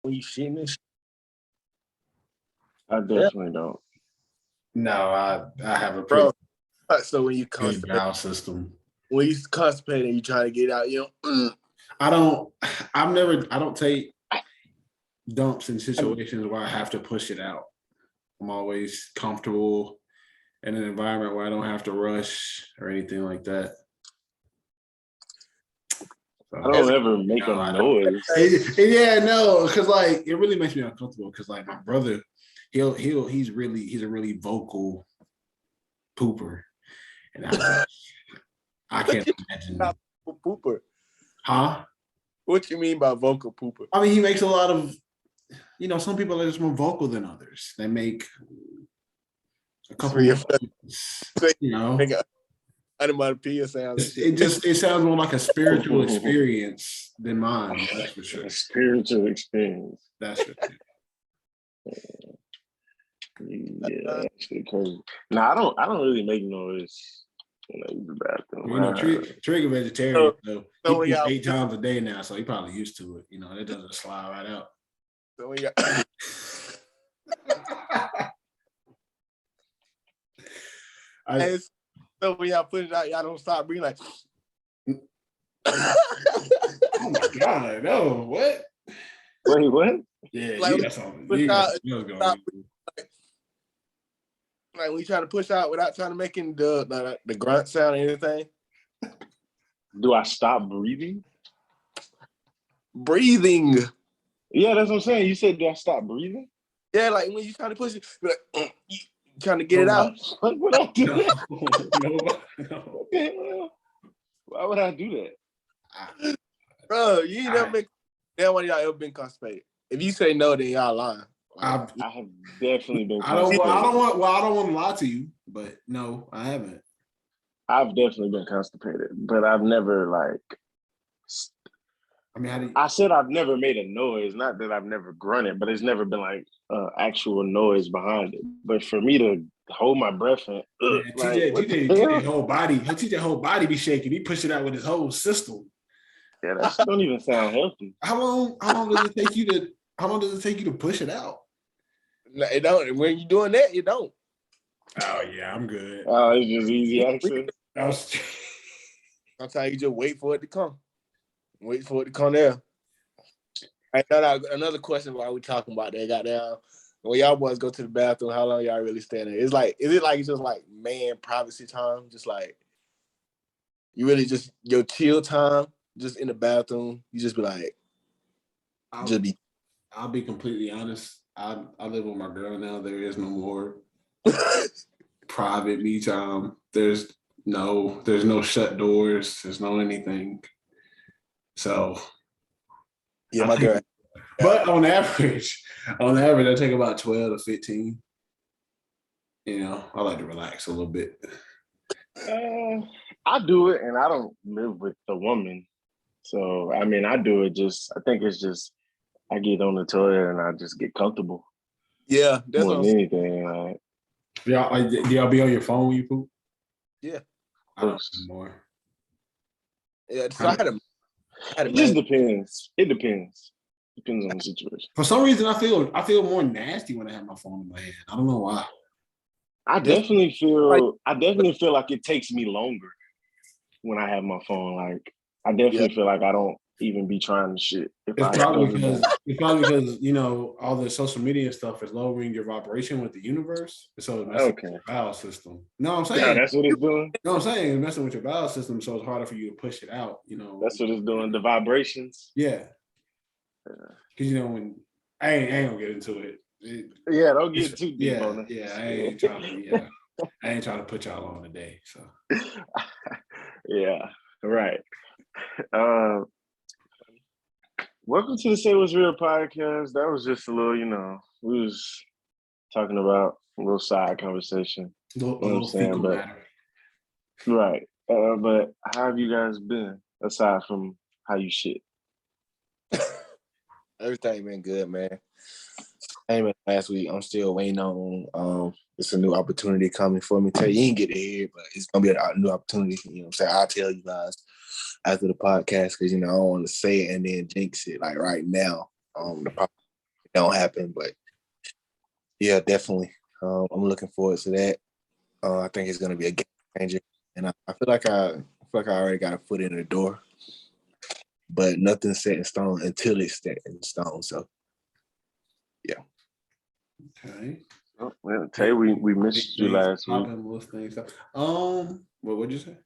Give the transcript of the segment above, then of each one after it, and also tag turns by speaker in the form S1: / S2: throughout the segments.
S1: when you shitting and shit?
S2: I definitely don't.
S3: No, I have a
S1: Bro,
S3: pretty
S1: so when you
S3: good
S1: constipate,
S3: bowel system.
S1: when you constipate and you try to get it out, you know.
S3: I don't take dumps in situations where I have to push it out. I'm always comfortable in an environment where I don't have to rush or anything like that.
S2: I don't ever make a noise.
S3: Yeah, no, because like it really makes me uncomfortable. Because like my brother, he's a really vocal pooper, and I can't imagine.
S1: Pooper.
S3: Huh?
S1: What you mean by vocal pooper?
S3: I mean, he makes a lot of, some people are just more vocal than others. They make a couple of,
S1: onomatopoeia sounds.
S3: It sounds more like a spiritual experience than mine. That's for sure.
S2: A spiritual experience.
S3: That's for sure.
S2: Yeah, that's crazy. No, I don't really make noise when I use the bathroom.
S3: Trig a vegetarian, so he eats 8 times a day now, so he probably used to it. It doesn't slide right out.
S1: So when y'all put it out, y'all don't stop breathing like.
S3: Oh my God! No, what?
S2: Wait, what?
S3: Yeah,
S2: like,
S3: you got something. Going on.
S1: Like we try to push out without trying to make the grunt sound or anything.
S2: Do I stop breathing?
S1: Breathing.
S2: Yeah, that's what I'm saying. You said, do I stop breathing?
S1: Yeah, like when you trying to push it, like you trying to get it out.
S2: What would I do that? No. Why would I do that?
S1: Bro, you ain't never been. That one of y'all ever been constipated? If you say no, then y'all lying.
S2: I have definitely been.
S3: I don't want to lie to you, but no, I haven't.
S2: I've definitely been constipated, but I've never I said I've never made a noise. Not that I've never grunted, but it's never been like actual noise behind it. But for me to hold my breath and
S3: TJ whole body be shaking. He push it out with his whole system.
S2: Yeah, that don't even sound healthy.
S3: How long does it take you to push it out?
S1: No, it don't. When you're doing that, you don't.
S3: Oh yeah, I'm good.
S2: Oh, it's just easy access.
S1: Sometimes you just wait for it to come. Wait for it to come there. Another question while we talking about that. Goddamn, when y'all boys go to the bathroom, how long y'all really stand there? Is it just like man privacy time? Just like you really just your chill time, just in the bathroom. You just be like,
S3: I'll be completely honest. I live with my girl now. There is no more private me time. There's no shut doors. There's no anything. So
S1: yeah, my girl.
S3: But on average, I take about 12 to 15. I like to relax a little bit.
S2: I do it, and I don't live with the woman. So I mean, I do it. I think it's just I get on the toilet and I just get comfortable.
S1: Yeah, that's
S2: more than anything. Like,
S3: do y'all be on your phone when you poop?
S1: Yeah,
S3: I don't anymore.
S1: Yeah, so I had a.
S2: It just depends. It depends. Depends on the situation.
S3: For some reason, I feel more nasty when I have my phone in my hand. I don't know why.
S2: I definitely feel like it takes me longer when I have my phone. Like, I definitely feel like I don't even be trying to shit.
S3: It's probably because all the social media stuff is lowering your vibration with the universe, so it messes with your bowel system. No, I'm saying
S2: that's what it's doing.
S3: No, I'm saying it's messing with your bowel system, so it's harder for you to push it out.
S2: That's what it's doing. The vibrations.
S3: Yeah. Because when I ain't gonna get into it.
S2: Don't get too deep on it.
S3: Yeah, I ain't trying to put y'all on today. So.
S2: Yeah. Right. Welcome to the SayWhatzReal podcast. That was just a little, we was talking about a little side conversation.
S3: A little fecal matter.
S2: Right. But how have you guys been, aside from how you shit?
S1: Everything been good, man. Same as last week. I'm still waiting on it's a new opportunity coming for me. You ain't get to hear it, but it's gonna be a new opportunity. You know what I'm saying? I'll tell you guys after the podcast because I don't want to say it and then jinx it like right now. The don't happen. But yeah, definitely. I'm looking forward to that. I think it's gonna be a game changer, and I feel like I already got a foot in the door, but nothing's set in stone until it's set in stone. So, yeah.
S3: Okay.
S2: Oh, well, Tay, we missed you last week.
S3: What would you say?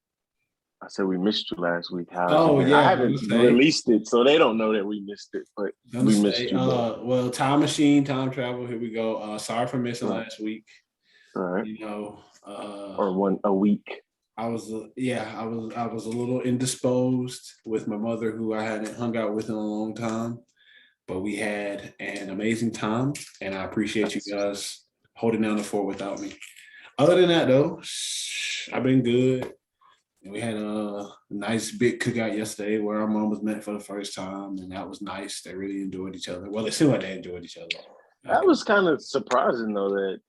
S2: I said we missed you last week.
S3: Yeah,
S2: I haven't released it, so they don't know that we missed it. But we missed you.
S3: Well, time machine, time travel. Here we go. Sorry for missing last week.
S2: All right.
S3: You know,
S2: or a week.
S3: I was a little indisposed with my mother, who I hadn't hung out with in a long time, but we had an amazing time, and I appreciate you guys holding down the fort without me. Other than that, though, I've been good. We had a nice big cookout yesterday where our mom was met for the first time, and that was nice. They really enjoyed each other. Well, it seemed like they enjoyed each other.
S2: That was kind of surprising, though, that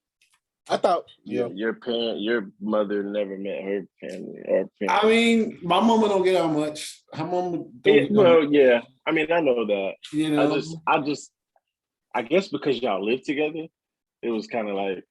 S1: I thought
S2: your mother never met her family.
S3: I mean, my mama don't get out much. Her mama
S2: yeah. I mean, I know that.
S3: You know,
S2: I guess because y'all live together, it was kind of like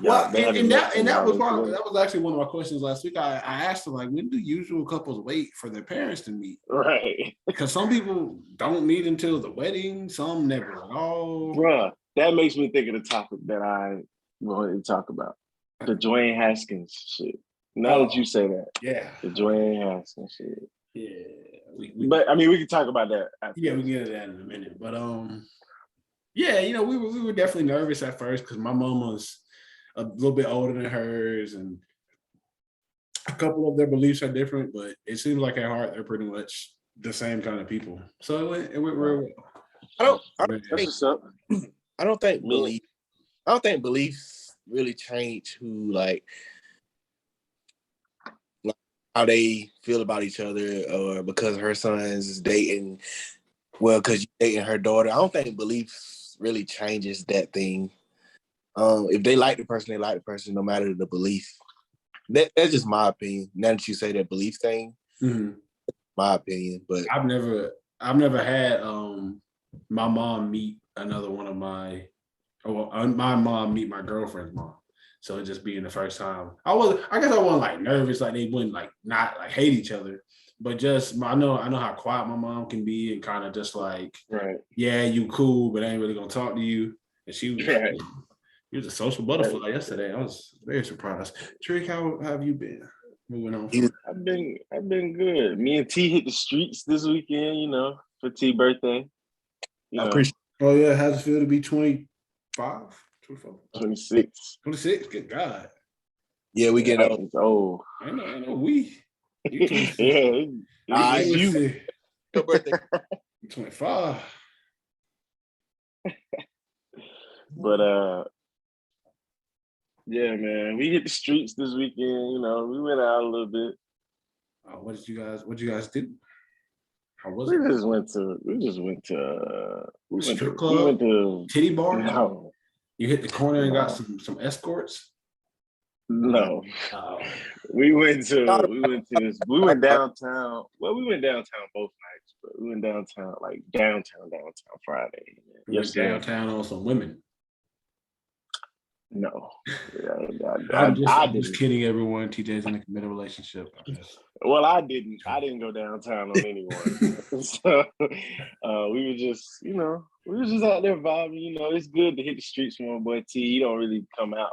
S3: Well, and that was actually one of my questions last week. I asked her, like, when do usual couples wait for their parents to meet?
S2: Right.
S3: Because some people don't meet until the wedding, some never at all.
S2: Bruh, that makes me think of the topic that I wanted to talk about. The Dwayne Haskins shit. Now that you say that.
S3: Yeah.
S2: The Dwayne Haskins shit.
S3: Yeah.
S2: But I mean, we can talk about that after.
S3: Yeah, we can get to that in a minute. But yeah, you know, we were definitely nervous at first because my mom was a little bit older than hers, and a couple of their beliefs are different, but it seems like at heart they're pretty much the same kind of people. So it went real well.
S1: I don't think beliefs really change who like how they feel about each other, or because her son's dating. Well, because you're dating her daughter. I don't think beliefs really changes that thing. If they like the person, they like the person, no matter the belief. That's just my opinion. Now that you say that belief thing, my opinion. But
S3: I've never had my mom meet another one of my mom meet my girlfriend's mom. So it just being the first time, I guess I wasn't like nervous, like they wouldn't like not like hate each other, but just I know how quiet my mom can be, and kind of just like, yeah, you cool, but I ain't really gonna talk to you. And she was a social butterfly yesterday. I was very surprised. Trick, how have you been? Moving on.
S2: I've been good. Me and T hit the streets this weekend, you know, for T's birthday.
S3: I appreciate. Oh yeah, how's it feel to be 25? 24?
S2: 26.
S3: 26? Good God.
S1: Yeah, we get
S2: old.
S3: I know we. You 26.
S2: You.
S1: Your birthday.
S3: 25.
S2: But yeah, man, we hit the streets this weekend. You know, we went out a little bit.
S3: What did you guys do? How was
S2: it?
S3: We
S2: just went to
S3: strip club.
S2: We went to
S3: titty bar.
S2: No.
S3: You hit the corner and got some escorts.
S2: No. We went downtown. Well, we went downtown both nights, but we went downtown Friday.
S3: We went downtown on some women.
S2: No.
S3: I'm just kidding, everyone. TJ's in a committed relationship.
S2: Well, I didn't go downtown on anyone. So we were just out there vibing. You know, it's good to hit the streets with my boy T. He don't really come out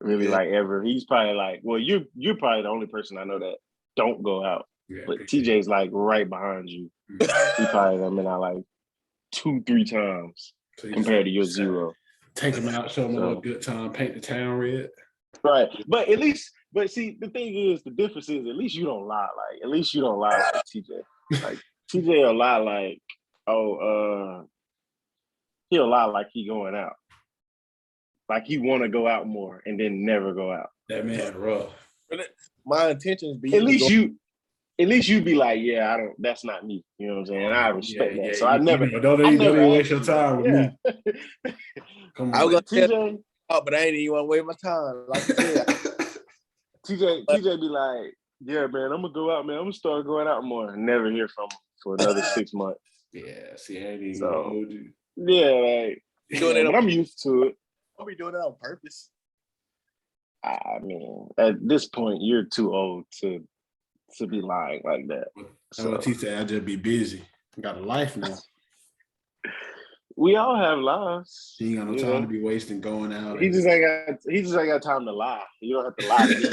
S2: like ever. He's probably like, well, you're probably the only person I know that don't go out. Yeah, but TJ's like right behind you. He probably been out like 2-3 times compared to your 0.
S3: Take them out, show them a little good time, paint the town red.
S2: Right. But see, the thing is, the difference is at least you don't lie. Like, at least you don't lie like TJ. Like, TJ will lie like, he'll lie like he going out. Like he want to go out more and then never go out.
S3: That man rough.
S1: My intentions be
S2: at least you be like, yeah, that's not me. You know what I'm saying? And I respect that. So I never
S3: waste your time with me.
S1: Come on. I was gonna TJ, but I ain't even want to waste my time. Like you said.
S2: TJ be like, yeah, man, I'm gonna go out, man. I'm gonna start going out more. Never hear from him for another 6 months.
S3: Yeah, see, I ain't even gonna hold you.
S2: Yeah, like,
S1: Doing it
S2: but I'm used to it.
S1: I'll be doing it on purpose.
S2: I mean, at this point, you're too old to be lying like that.
S3: So he said, "I just be busy. I got a life now.
S2: We all have lives.
S3: He ain't got no time to be wasting going out."
S2: He just ain't got time to lie. You don't have to lie to me,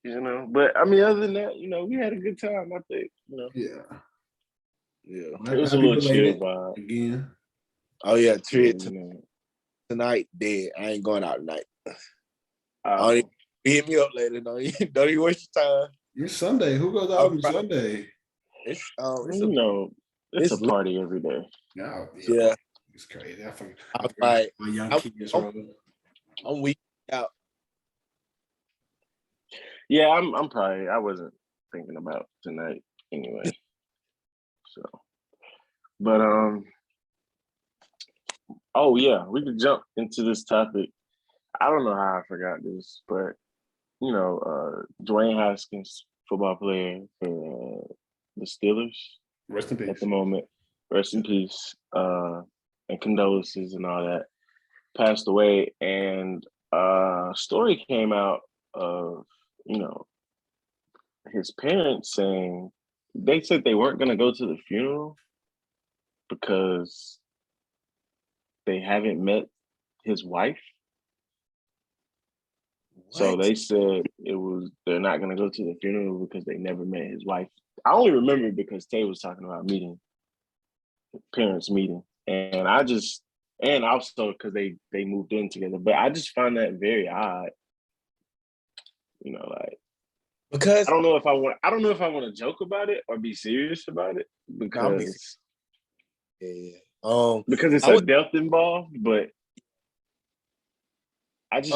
S2: though. But I mean, other than that, we had a good time. I think,
S3: Yeah.
S2: It was a little chill vibe
S3: again.
S1: Oh yeah, tonight dead. I ain't going out tonight. Hit me up later. Don't even waste your time.
S3: It's Sunday. Who goes out on Sunday?
S2: It's a party every day.
S3: Yeah. It's crazy. I forgot my young kids.
S1: I'm weak out.
S2: Yeah, I'm probably. I wasn't thinking about tonight anyway. So, but oh yeah, we could jump into this topic. I don't know how I forgot this, but Dwayne Haskins, football player for the Steelers.
S3: Rest in peace.
S2: At the moment. Rest in peace. And condolences and all that. Passed away. And a story came out of, his parents saying they said they weren't going to go to the funeral because they haven't met his wife. What? So they said they're not going to go to the funeral because they never met his wife. I only remember it because Tay was talking about parents meeting. And also because they moved in together. But I just find that very odd. Because I don't know if I want to joke about it or be serious about it because because it's a death involved, but I just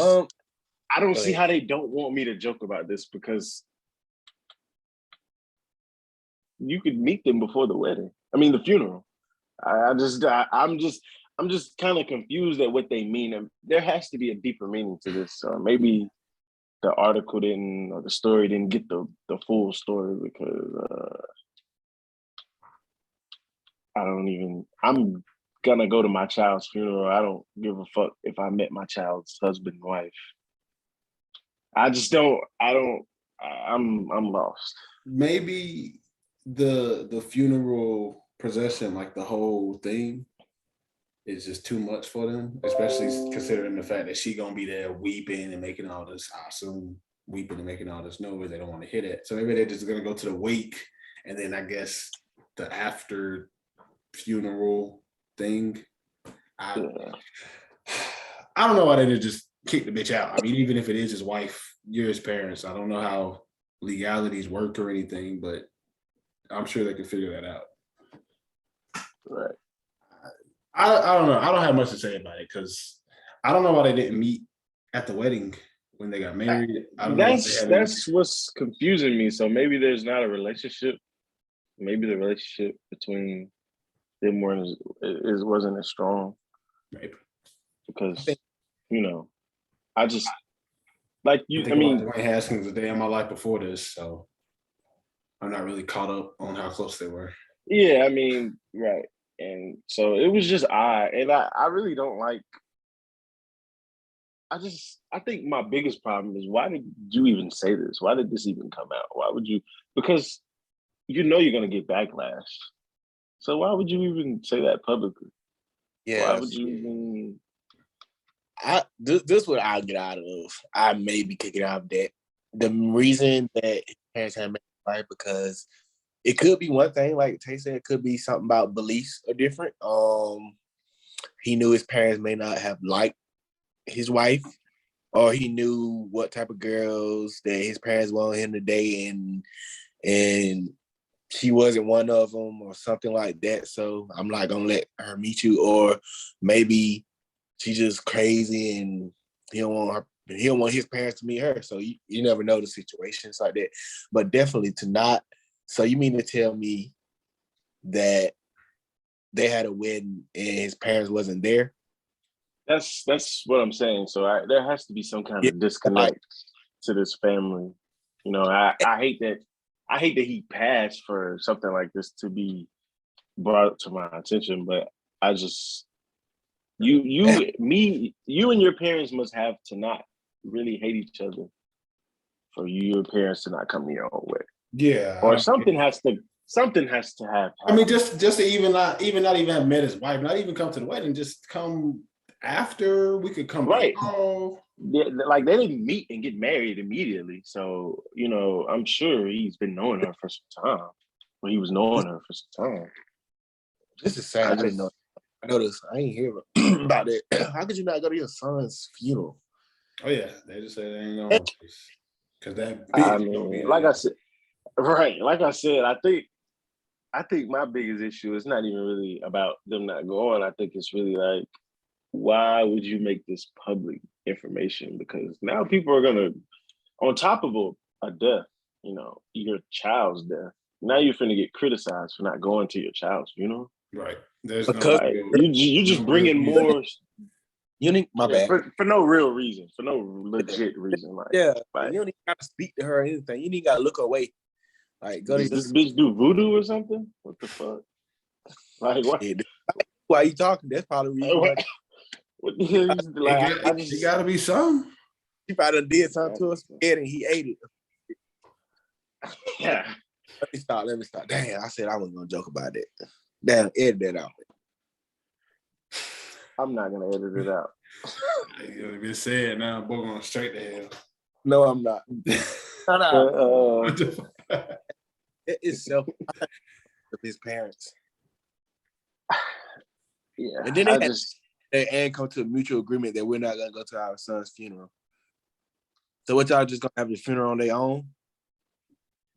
S2: I don't see how they don't want me to joke about this because you could meet them before the wedding. I mean the funeral. I'm just kind of confused at what they mean. And there has to be a deeper meaning to this. Maybe the article didn't, or the story didn't get the full story because I'm gonna go to my child's funeral. I don't give a fuck if I met my child's husband and wife. I'm lost.
S3: Maybe the funeral procession, like the whole thing, is just too much for them, especially considering the fact that she gonna be there weeping and making all this, I assume, weeping and making all this noise. They don't want to hear that. So maybe they're just gonna go to the wake and then I guess the after funeral thing. I don't know why they didn't just kick the bitch out. I mean, even if it is his wife, you're his parents. I don't know how legalities work or anything, but I'm sure they can figure that out.
S2: Right.
S3: I don't know. I don't have much to say about it because I don't know why they didn't meet at the wedding when they got married.
S2: That's what's confusing me. So maybe there's not a relationship. Maybe the relationship between them wasn't as strong.
S3: Maybe.
S2: Because I just like you. I mean,
S3: Dwayne Haskins the day of my life before this, so I'm not really caught up on how close they were.
S2: Yeah, I mean, right. And so it was just odd. And I really don't like, I think my biggest problem is why did you even say this? Why did this even come out? Why would you? Because you're going to get backlash. So why would you even say that publicly? Yeah. Why would you even?
S1: This is what I'll get out of. I may be kicking out of that. The reason that his parents had met right because it could be one thing, like Tay said, it could be something about beliefs are different. He knew his parents may not have liked his wife, or he knew what type of girls that his parents wanted him to date, and she wasn't one of them, or something like that. So I'm not gonna let her meet you, or maybe she's just crazy and he don't want his parents to meet her. So you never know the situations like that. But definitely to not. So you mean to tell me that they had a wedding and his parents wasn't there?
S2: That's what I'm saying. So there has to be some kind of disconnect to this family. I hate that he passed for something like this to be brought it to my attention, but I just you and your parents must have to not really hate each other for your parents to not come your own way.
S3: Yeah.
S2: Or something has to happen.
S3: I mean, just to even not have met his wife, not even come to the wedding, just come after. We could come
S2: right. Like they didn't meet and get married immediately. So, I'm sure he's been knowing her for some time. Well, he was knowing her for some time.
S1: This is sad. I didn't know. I know this. I ain't hear about it. How could you not go to your son's funeral?
S3: Oh yeah, they just said they ain't going because that.
S2: I mean, like I said, I think my biggest issue is not even really about them not going. I think it's really like, why would you make this public information? Because now people are gonna, on top of a death, your child's death. Now you're finna get criticized for not going to your child's funeral.
S3: Right. There's
S1: because
S2: you just bring in more.
S1: My bad.
S2: For no real reason, for no legit reason. Like,
S1: you don't even gotta speak to her or anything. You need gotta look away. Like, go
S2: does
S1: to
S2: this bitch do voodoo or something? What the fuck? Like, what?
S1: Why are you talking? That's probably the reason.
S2: What the hell?
S3: It gotta be some.
S1: He probably did something to us and he ate it.
S2: Yeah.
S1: Let me stop. Damn, I said I wasn't gonna joke about it. Damn, edit that out.
S2: I'm not gonna edit it out.
S3: It'll be said now. Boy, going straight to hell.
S1: No, I'm not. It's self of his parents.
S2: Yeah,
S1: and then they come to a mutual agreement that we're not gonna go to our son's funeral. So what y'all just gonna have the funeral on their own?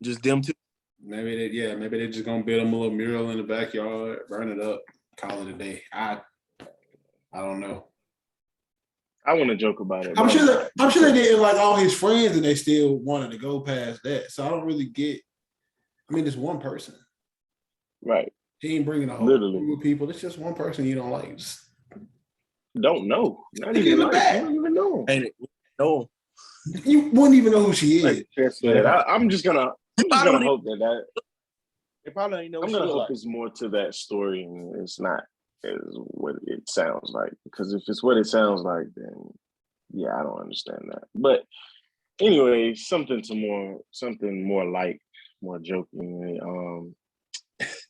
S1: Just them two?
S3: Maybe they're just gonna build them a little mural in the backyard, burn it up, call it a day. I don't know.
S2: I want to joke about it.
S3: I'm sure they didn't like all his friends and they still wanted to go past that. So I don't really get. I mean, it's one person.
S2: Right.
S3: He ain't bringing a whole group of people. It's just one person you don't like. Just
S2: don't know. Not even like. You don't even know.
S1: Ain't it? No.
S3: You wouldn't even know who she is.
S2: I'm just gonna hope that.
S1: They probably ain't know.
S2: I'm gonna hope there's more to that story, and it's not as what it sounds like. Because if it's what it sounds like, then yeah, I don't understand that. But anyway, something more light, more joking.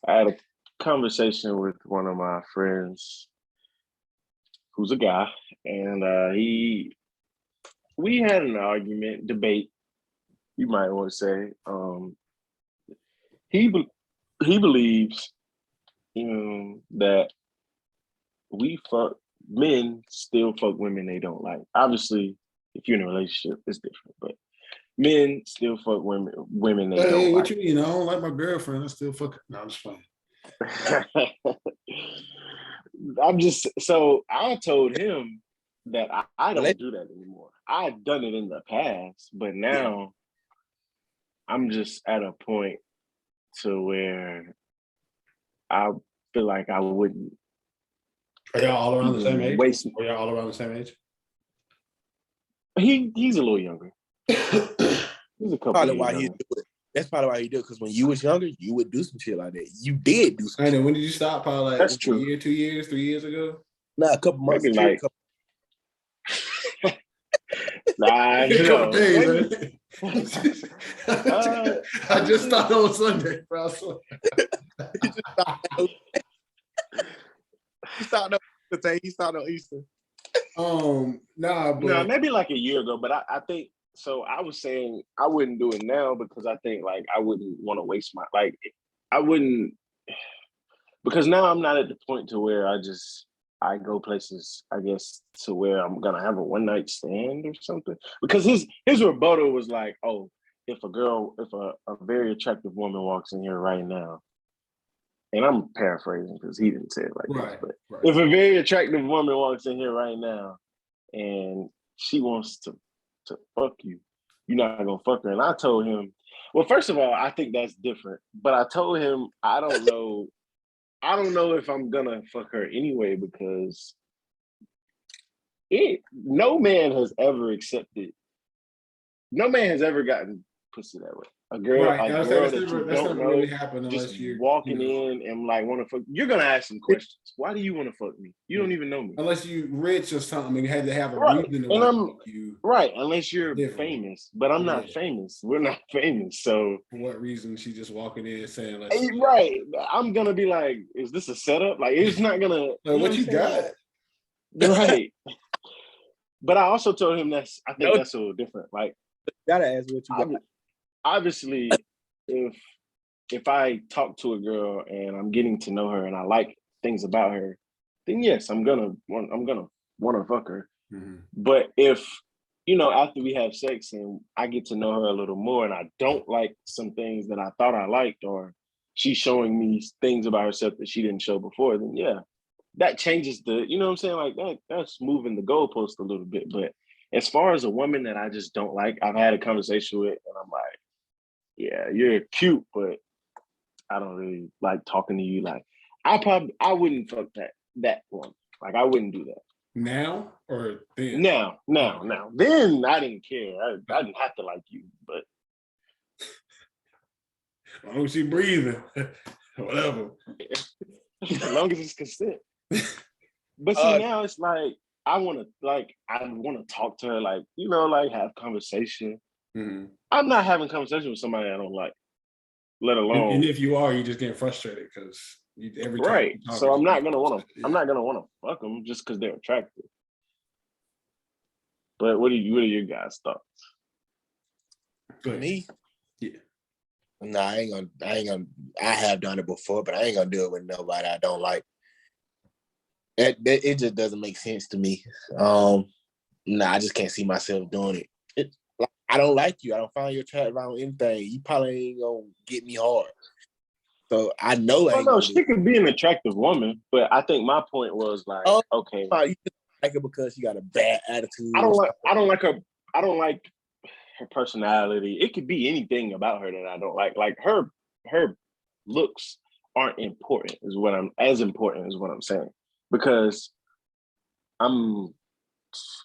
S2: I had a conversation with one of my friends, who's a guy, and we had an argument, debate, you might want to say. He believes that men still fuck women they don't like. Obviously, if you're in a relationship, it's different, but men still fuck women they don't like.
S3: What you mean? I don't like my girlfriend. I still fuck her. No, I'm just playing.
S2: So I told him that I don't do that anymore. I've done it in the past, but now I'm just at a point to where I feel like I wouldn't.
S3: Are y'all all around the same age? Are y'all all around the same age?
S2: He's a little younger. He's a couple
S1: probably
S2: years
S1: why
S2: younger.
S1: he do it. That's probably why he do it. Because when you was younger, you would do some shit like that. You did do some.
S3: And when did you stop? Probably like
S2: that's true.
S3: A year, 2 years, 3 years ago.
S1: Nah, a couple months.
S2: Maybe like. Nah,
S3: a couple days. I just stopped on Sunday, bro.
S1: He started on Easter.
S2: Maybe like a year ago, but I think so. I was saying I wouldn't do it now because I think like I wouldn't want to waste I wouldn't, because now I'm not at the point to where I go places, I guess, to where I'm gonna have a one night stand or something. Because his rebuttal was like, oh, if a very attractive woman walks in here right now, and I'm paraphrasing because he didn't say it like this, but if a very attractive woman walks in here right now and she wants to fuck you, you're not gonna fuck her. And I told him, well, first of all, I think that's different. But I told him I don't know if I'm gonna fuck her anyway, because no man has ever gotten pussy that way. A girl
S3: Right.
S2: that you
S3: That's
S2: don't
S3: never
S2: know,
S3: really happened
S2: just
S3: unless you're,
S2: walking in and like want to fuck. You're gonna ask some questions. Why do you want to fuck me? You don't even know me.
S3: unless you rich or something and you had to have a
S2: Right.
S3: reason to
S2: And
S3: want
S2: I'm
S3: to fuck you.
S2: right, unless you're
S3: Different.
S2: famous. But I'm not famous. We're not famous. So
S3: For what reason she just walking in saying, like,
S2: right. I'm gonna be like, is this a setup? Like, it's not gonna.
S3: like, what you got?
S2: Right. But I also told him that's. I think that's a little different. Like,
S1: gotta ask what you got.
S2: Obviously, if I talk to a girl and I'm getting to know her and I like things about her, then yes, I'm gonna want to fuck her.
S3: Mm-hmm.
S2: But if after we have sex and I get to know her a little more and I don't like some things that I thought I liked, or she's showing me things about herself that she didn't show before, then yeah, that changes the, you know what I'm saying? Like that's moving the goalpost a little bit. But as far as a woman that I just don't like, I've had a conversation with and I'm like, yeah, you're cute, but I don't really like talking to you. Like I wouldn't fuck that one. Like I wouldn't do that.
S3: Now or then?
S2: Now. Then I didn't care. I didn't have to like you, but
S3: as long as she breathing, whatever.
S2: as long as it's consent. But see, now it's like I want to talk to her, like like have conversation.
S3: Mm-hmm.
S2: I'm not having conversation with somebody I don't like, let alone.
S3: And if you are, you just getting frustrated because every time.
S2: Right. So I'm not gonna want to. I'm not gonna want to fuck them just because they're attractive. But what are your guys' thoughts?
S1: Me?
S3: Yeah.
S1: No, I ain't gonna. I have done it before, but I ain't gonna do it with nobody I don't like. That it just doesn't make sense to me. I just can't see myself doing it. I don't like you. I don't find you attractive around anything. You probably ain't gonna get me hard. So I know.
S2: No, she could be an attractive woman, but I think my point was like, okay,
S1: you just like her because she got a bad attitude.
S2: I don't like her. I don't like her personality. It could be anything about her that I don't like. Like her looks aren't important. As important as what I'm saying, because I'm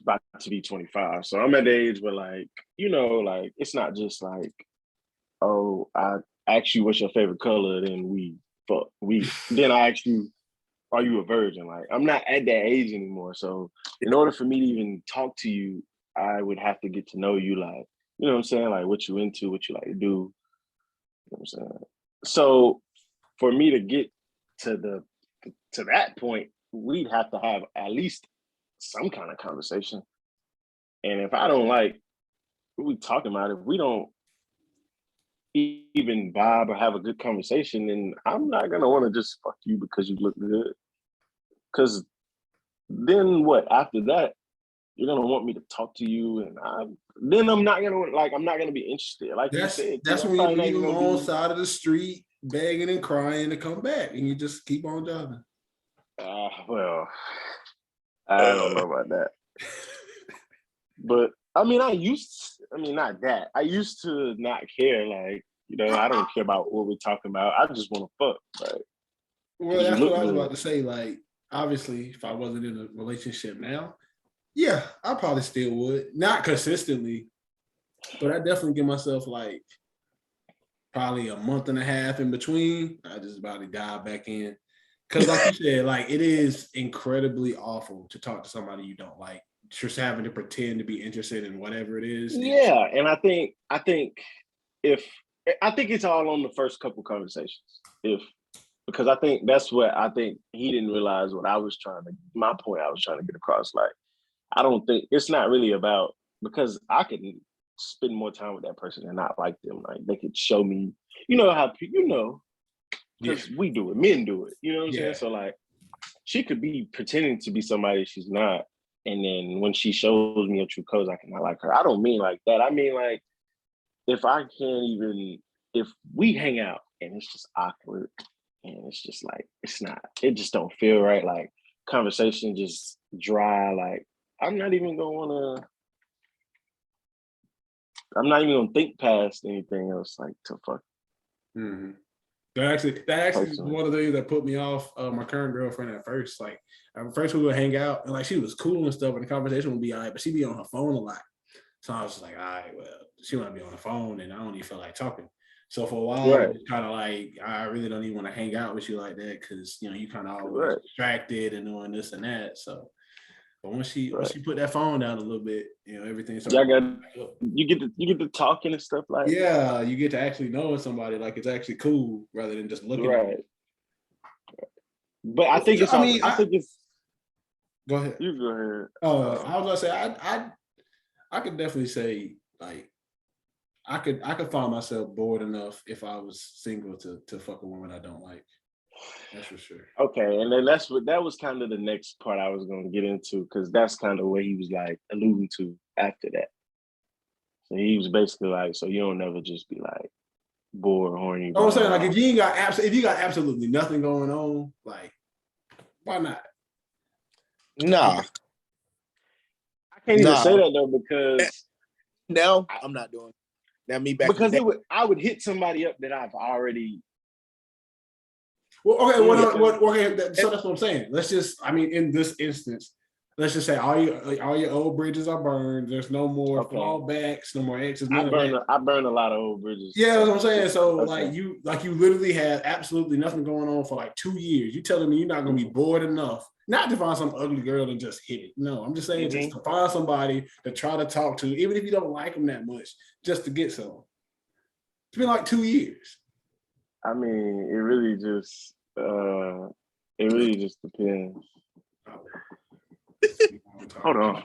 S2: about to be 25, so I'm at the age where like it's not just like, oh, I ask you what's your favorite color, then we fuck. Then I ask you, are you a virgin? Like I'm not at that age anymore. So in order for me to even talk to you, I would have to get to know you, like, you know what I'm saying? Like what you into, what you like to do. You know what I'm saying? So for me to get to that point, we'd have to have at least some kind of conversation. And if I don't like what we talking about, if we don't even vibe or have a good conversation, then I'm not gonna want to just fuck you because you look good. Because then what? After that, you're gonna want me to talk to you, and I'm not gonna be interested. Like you said,
S3: that's when you leave them on the side of the street, begging and crying to come back, and you just keep on driving.
S2: Well, I don't know about that. But I mean, not that. I used to not care. Like, I don't care about what we're talking about. I just want to fuck. Like,
S3: well, that's what I was about to say. Like, obviously, if I wasn't in a relationship now, yeah, I probably still would. Not consistently, but I definitely give myself like probably a month and a half in between. I just about to dive back in. Because like you said, like it is incredibly awful to talk to somebody you don't like. Just having to pretend to be interested in whatever it is.
S2: Yeah, and I think it's all on the first couple conversations. Because I think that's what I think he didn't realize what my point I was trying to get across. Like, I don't think it's not really about, because I could spend more time with that person and not like them. Like they could show me, because we do it, men do it. You know what I'm saying? So like, she could be pretending to be somebody she's not, and then when she shows me a true colors, I cannot like her. I don't mean like that. I mean like, if we hang out and it's just awkward and it's just like, it just don't feel right. Like conversation just dry. Like I'm not even gonna think past anything else like to fuck.
S3: Mm-hmm. That actually is one of the things that put me off my current girlfriend at first. Like at first we would hang out and like she was cool and stuff and the conversation would be all right, but she'd be on her phone a lot. So I was just like, all right, well, she want to be on the phone, and I don't even feel like talking. So for a while,
S2: Right.
S3: it's kind of like, I really don't even want to hang out with you like that because, you know, you kind of always
S2: Right.
S3: distracted and doing this and that. So, but once she
S2: Right.
S3: put that phone down a little bit, you know, everything
S2: Y'all
S3: started.
S2: got you get to talking and stuff like.
S3: Yeah, you get to actually knowing somebody, like it's actually cool rather than just looking at
S2: Right.
S3: it.
S2: But I think it's.
S3: I mean,
S2: I think it's.
S3: go ahead.
S2: You go ahead.
S3: I was gonna say I could definitely say like I could find myself bored enough if I was single to fuck a woman I don't like. That's for sure.
S2: Okay, and then that was kind of the next part I was going to get into, because that's kind of what he was like alluding to after that. So he was basically like, so you don't never just be like bored, horny.
S3: I'm saying, like, if you got absolutely nothing going on, like, why not?
S1: Nah.
S2: I can't even say that though, because
S1: now I'm not doing it. Now me back
S2: because I would hit somebody up that I've already.
S3: Well, okay, so that's what I'm saying. Let's just, I mean, in this instance, let's just say all your old bridges are burned. There's no more fallbacks, no more exes.
S2: I burn a lot of old bridges.
S3: Yeah, that's what I'm saying. So you literally had absolutely nothing going on for like 2 years. You telling me you're not gonna be bored enough, not to find some ugly girl and just hit it. No, I'm just saying just to find somebody to try to talk to, even if you don't like them that much, just to get some. It's been like 2 years.
S2: I mean, it really just depends. Hold on.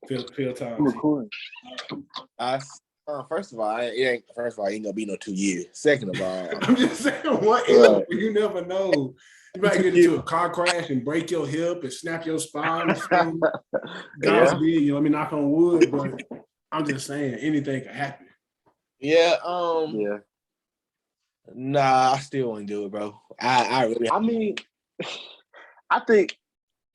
S3: Feel time.
S2: I'm recording.
S1: First of all, it ain't gonna be no 2 years. Second of all,
S3: I'm just saying, what if you never know? You might get into a car crash and break your hip and snap your spine. God forbid, let me knock on wood, but I'm just saying anything can happen.
S1: Yeah.
S2: Yeah.
S1: Nah, I still wouldn't do it, bro. I
S2: mean, I think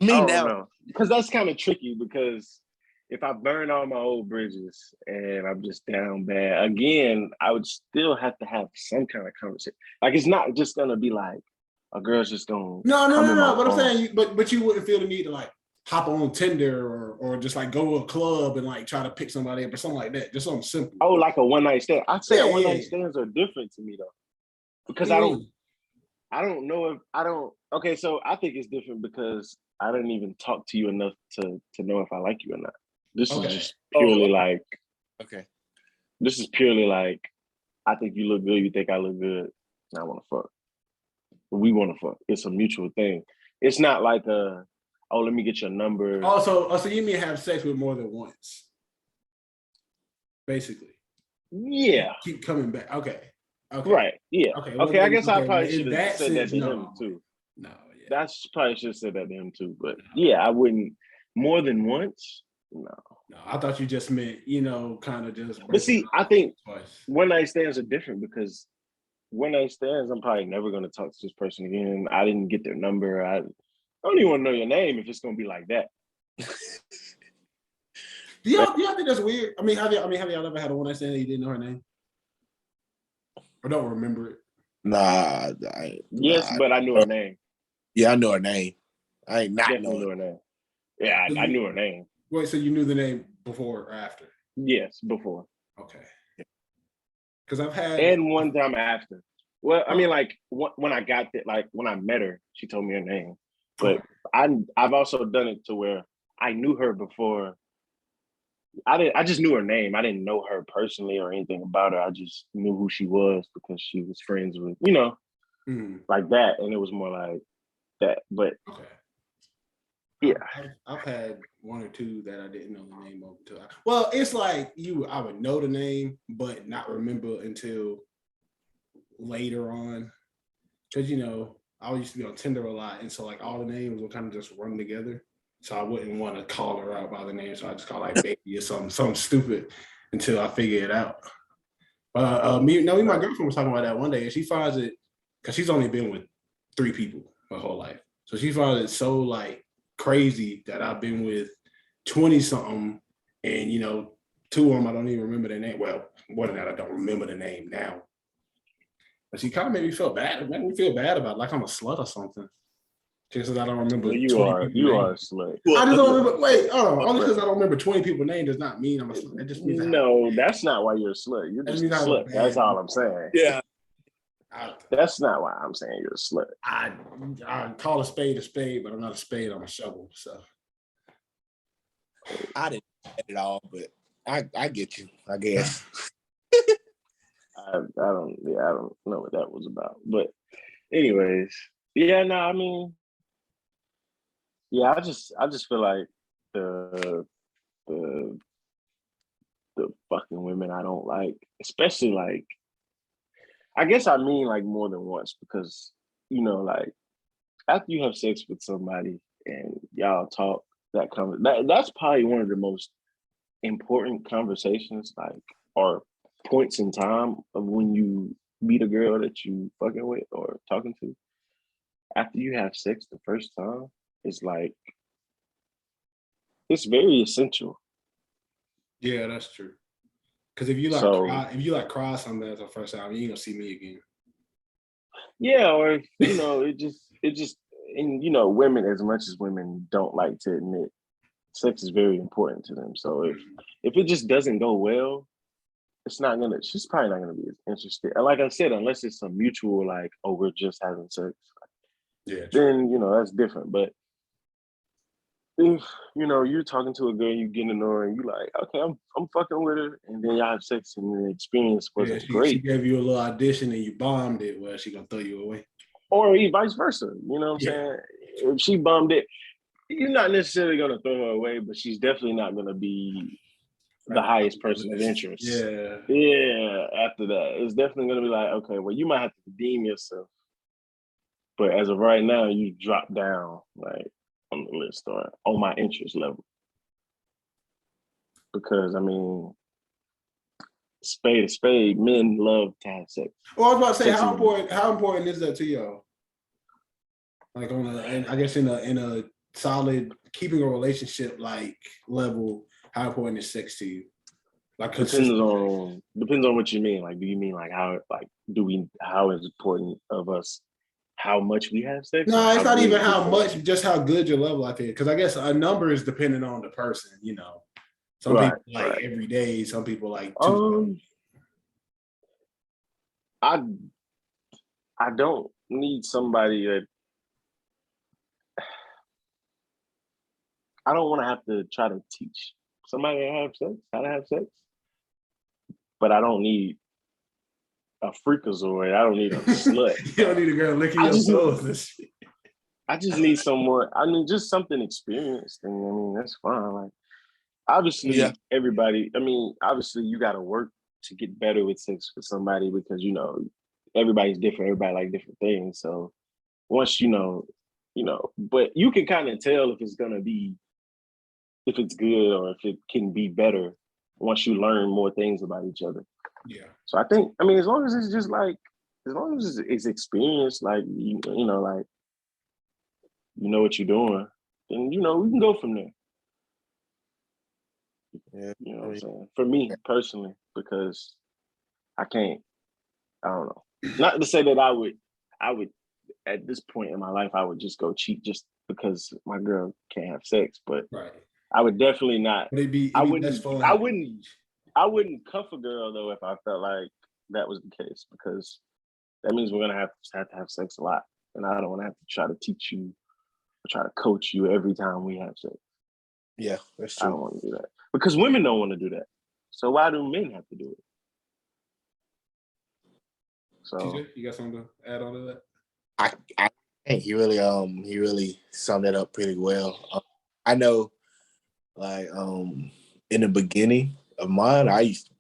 S1: me
S2: I
S1: now,
S2: don't know, because that's kind of tricky, because if I burn all my old bridges and I'm just down bad again, I would still have to have some kind of conversation. Like, it's not just gonna be like a girl's just gonna
S3: no. But I'm saying, but you wouldn't feel the need to like hop on Tinder or just like go to a club and like try to pick somebody up or something like that. Just something simple.
S2: Oh, like a one night stand. I'd say one night stands are different to me though, because I don't know if I don't. Okay, so I think it's different because I didn't even talk to you enough to know if I like you or not. This is just purely like.
S1: Okay.
S2: This is purely like, I think you look good. You think I look good. And I want to fuck. We want to fuck. It's a mutual thing. It's not like let me get your number.
S3: Also, you mean have sex with more than once? Basically.
S2: Yeah.
S3: Keep coming back. Okay.
S2: Right. Yeah. Okay. I guess I probably should have said that to him too.
S3: No. Yeah.
S2: That's probably should have said that to him too. But yeah, I wouldn't more than once. No,
S3: I thought you just meant, kind of just.
S2: But see, I think one night stands are different, because one night stands, I'm probably never going to talk to this person again. I didn't get their number. I don't even want to know your name if it's going to be like that.
S3: Do y'all think that's weird? I mean, have y'all ever had a one night stand that you didn't know her name or don't remember it?
S1: Nah.
S2: Yes, but I knew her name.
S1: Yeah, I know her name. I ain't not
S2: definitely knew her name. Yeah, I knew her name.
S3: Wait, so you knew the name before or after?
S2: Yes, before.
S3: Okay. Because I've had...
S2: And one time after. Well, I mean, like, when I got there, like, when I met her, she told me her name. But I've also done it to where I knew her before. I just knew her name. I didn't know her personally or anything about her. I just knew who she was because she was friends with, like that. And it was more like that. But...
S3: Okay.
S2: Yeah,
S3: I've had one or two that I didn't know the name of until. Well, it's like I would know the name, but not remember until later on. Because I used to be on Tinder a lot, and so like all the names would kind of just run together. So I wouldn't want to call her out by the name, so I just call like baby or something stupid until I figure it out. Me and my girlfriend was talking about that one day, and she finds it because she's only been with 3 people her whole life, so she finds it so like crazy that I've been with 20 something, and 2 of them I don't even remember their name. Well, more than that, I don't remember the name now. But she kind of made me feel bad. It made me feel bad about it, like I'm a slut or something. Just because I don't remember
S2: Well,
S3: 20
S2: you
S3: people's
S2: are a
S3: names.
S2: slut.
S3: I just don't remember. Wait, only because I don't remember 20 people's names does not mean I'm a slut. It just means
S2: No, that's not why you're a slut. You're just a slut. That's all I'm saying.
S1: Yeah.
S2: That's not why I'm saying you're a slut.
S3: I call a spade, but I'm not a spade. I'm a shovel. So
S1: I didn't get it all, but I get you, I guess.
S2: I don't know what that was about. But anyways, yeah, no, I mean, yeah, I just feel like the fucking women I don't like, especially like, I guess I mean like more than once, because like after you have sex with somebody and y'all talk, that's probably one of the most important conversations, like, or points in time of when you meet a girl that you fucking with or talking to. After you have sex the first time, it's like, it's very essential.
S3: yeah, that's true. Because if you cry something that's the first time, you ain't gonna see me again.
S2: Yeah, or it just and women, as much as women don't like to admit, sex is very important to them. So if it just doesn't go well, she's probably not gonna be as interested. And like I said, unless it's a mutual, like, oh, we're just having sex.
S3: Yeah, true.
S2: Then that's different. But if you're talking to a girl, you get to know her, and you like, okay, I'm fucking with her, and then y'all have sex, and the experience wasn't
S3: she
S2: great,
S3: gave you a little audition and you bombed it. Well, she gonna throw you away,
S2: or vice versa. You know what I'm saying? If she bombed it, you're not necessarily gonna throw her away, but she's definitely not gonna be the highest person of interest. Yeah. After that, it's definitely gonna be like, okay, well, you might have to redeem yourself, but as of right now, you drop down like on the list or on my interest level, because I mean, spade to spade, men love to have sex.
S3: Well, I was about to say, how important is that to y'all? Like I guess in a solid keeping a relationship like level, how important is sex to you? Like,
S2: depends on what you mean. Like, do you mean like how is important of us how much we have sex?
S3: No, it's not even how much, just how good your love life is. Because I guess a number is dependent on the person. Some people like every day. Some people like 2
S2: I don't need somebody that I don't want to have to try to teach somebody how to have sex, but I don't need a freakazoid. I don't need a slut.
S3: You don't need a girl licking your toes.
S2: I just need someone. I mean, just something experienced, and I mean that's fine. Like, obviously, everybody. I mean, obviously, you got to work to get better with sex for somebody, because everybody's different. Everybody like different things. So once but you can kind of tell if it's good or if it can be better once you learn more things about each other.
S3: Yeah.
S2: So I think, I mean, as long as it's just like, as long as it's experienced, like, like, what you're doing, then, we can go from there.
S1: Yeah.
S2: You know what I'm saying? For me personally, because I don't know. Not to say that I would, at this point in my life, I would just go cheat just because my girl can't have sex, but I would definitely not. I wouldn't cuff a girl though if I felt like that was the case, because that means we're gonna have to have sex a lot, and I don't want to have to try to teach you or try to coach you every time we have sex.
S1: Yeah, that's true.
S2: I don't want to do that, because women don't want to do that. So why do men have to do it? So
S3: TJ, you got something to add on to that?
S1: I think he really summed it up pretty well. I know, like, in the beginning of mine, I used to,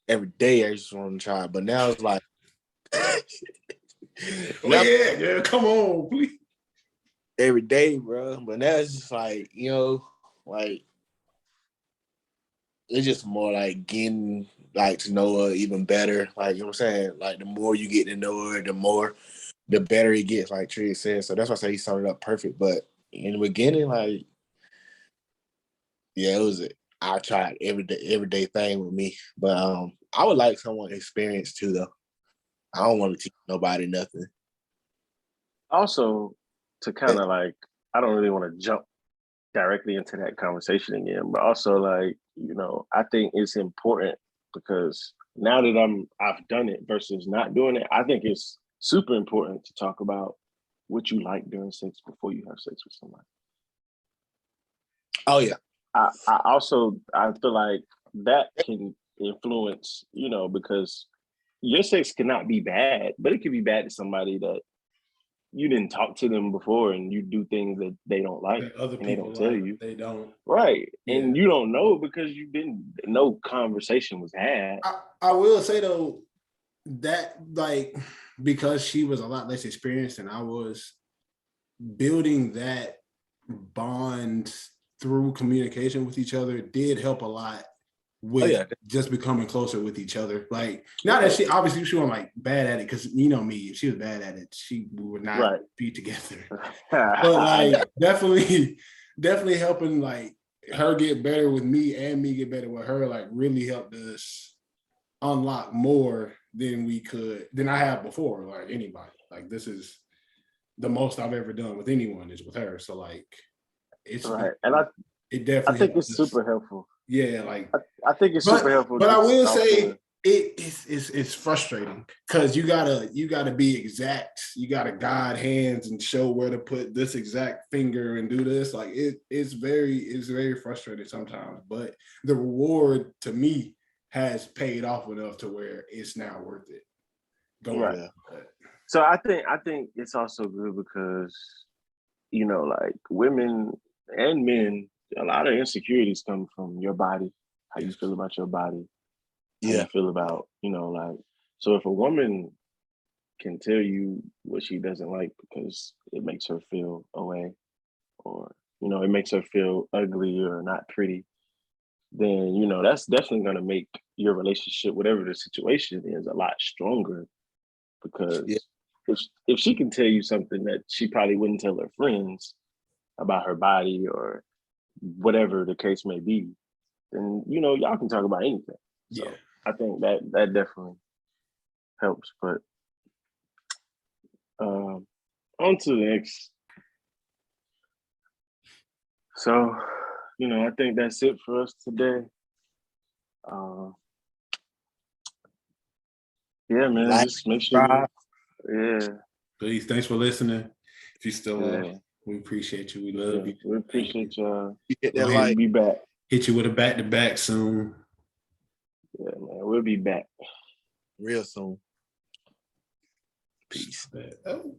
S1: every day I just want to try, but now it's like,
S3: yeah, come on, please.
S1: Every day, bro. But now it's just like, like, it's just more like getting like to know her even better. Like, you know what I'm saying? Like, the more you get to know her, the better it gets, like Trey said. So that's why I say he summed it up perfect. But in the beginning, like, yeah, I tried everyday thing with me. But I would like someone experienced too, though. I don't want to teach nobody nothing.
S2: Also, to kind of like, I don't really want to jump directly into that conversation again, but also like, you know, I think it's important because now that I've done it versus not doing it, I think it's super important to talk about what you like during sex before you have sex with somebody.
S1: Oh yeah.
S2: I feel like that can influence, you know, because your sex cannot be bad, but it can be bad to somebody that you didn't talk to them before and you do things that they don't like
S3: That other
S2: and they
S3: people
S2: don't tell
S3: like,
S2: you.
S3: they don't.
S2: Right.
S3: Yeah.
S2: And you don't know because no conversation was had.
S3: I will say though, that like, because she was a lot less experienced than I was, building that bond through communication with each other did help a lot with just becoming closer with each other. Like, not that she wasn't like bad at it, because you know me, if she was bad at it, we would not be together. But like definitely helping like her get better with me and me get better with her, like really helped us unlock more than I have before. Like anybody, like this is the most I've ever done with anyone is with her. So like, it's
S2: right. And
S3: it definitely.
S2: I think it's super helpful.
S3: Yeah, like
S2: I think it's super helpful.
S3: But I will say it's frustrating because you gotta be exact. You gotta guide hands and show where to put this exact finger and do this. Like it's very frustrating sometimes. But the reward to me has paid off enough to where it's now worth it.
S2: Right. So I think it's also good because, you know, like women and men, a lot of insecurities come from your body, how you feel about your body, how you feel about, you know, like, so if a woman can tell you what she doesn't like because it makes her feel away, or, you know, it makes her feel ugly or not pretty, then, you know, that's definitely going to make your relationship, whatever the situation is, a lot stronger. Because if she can tell you something that she probably wouldn't tell her friends about her body or whatever the case may be, then, you know, y'all can talk about anything. So I think that definitely helps. But on to the next. So, you know, I think that's it for us today. Yeah, man, just make sure.
S3: Please, thanks for listening. If you still we appreciate you. We love you.
S2: We appreciate y'all.
S1: We'll
S2: be back.
S3: Hit you with a back-to-back soon.
S2: Yeah, man, we'll be back
S1: real soon. Peace.
S3: Oh.